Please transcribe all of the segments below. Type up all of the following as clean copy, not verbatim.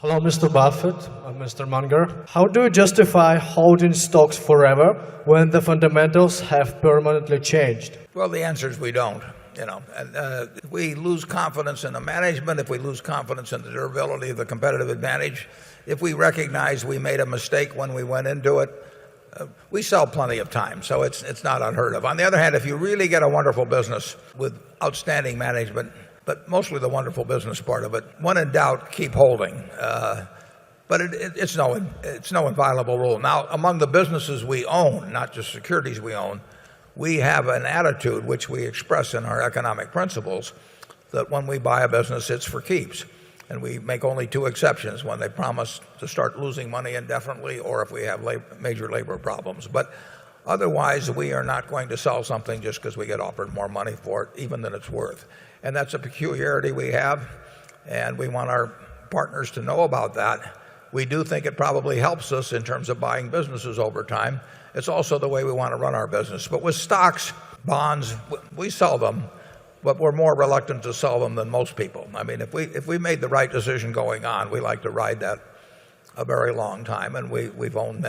Hello, Mr. Buffett and Mr. Munger. How do you justify holding stocks forever when the fundamentals have permanently changed? Well, the answer is we don't. If we lose confidence in the management, if we lose confidence in the durability of the competitive advantage, if we recognize we made a mistake when we went into it, we sell plenty of time, so it's not unheard of. On the other hand, if you really get a wonderful business with outstanding management, but mostly the wonderful business part of it, when in doubt, keep holding. But it's no inviolable rule. Now, among the businesses we own, not just securities we own, we have an attitude which we express in our economic principles that when we buy a business, it's for keeps. And we make only two exceptions: when they promise to start losing money indefinitely, or if we have major labor problems. But otherwise, we are not going to sell something just because we get offered more money for it, even than it's worth. And that's a peculiarity we have, and we want our partners to know about that. We do think it probably helps us in terms of buying businesses over time. It's also the way we want to run our business. But with stocks, bonds, we sell them, but we're more reluctant to sell them than most people. I mean, if we made the right decision going on, we like to ride that a very long time, and we've owned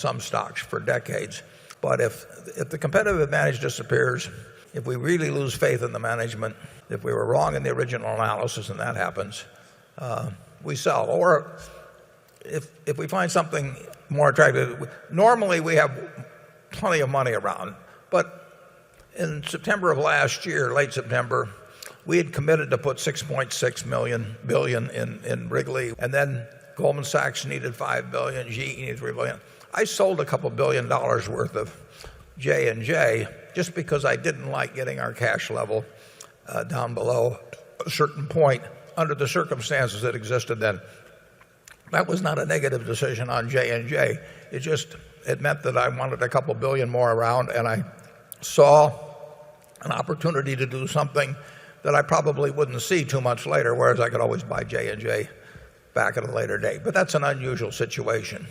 some stocks for decades. But if the competitive advantage disappears, if we really lose faith in the management, if we were wrong in the original analysis and that happens, we sell. Or if we find something more attractive, normally we have plenty of money around. But in September of last year, late September, we had committed to put $6.6 billion in Wrigley, and then Goldman Sachs needed $5 billion, GE needed $3 billion. I sold a couple $1 billion worth of J&J just because I didn't like getting our cash level down below a certain point under the circumstances that existed then. That was not a negative decision on J&J. It meant that I wanted a couple billion more around, and I saw an opportunity to do something that I probably wouldn't see too much later, whereas I could always buy J&J back at a later date. But that's an unusual situation.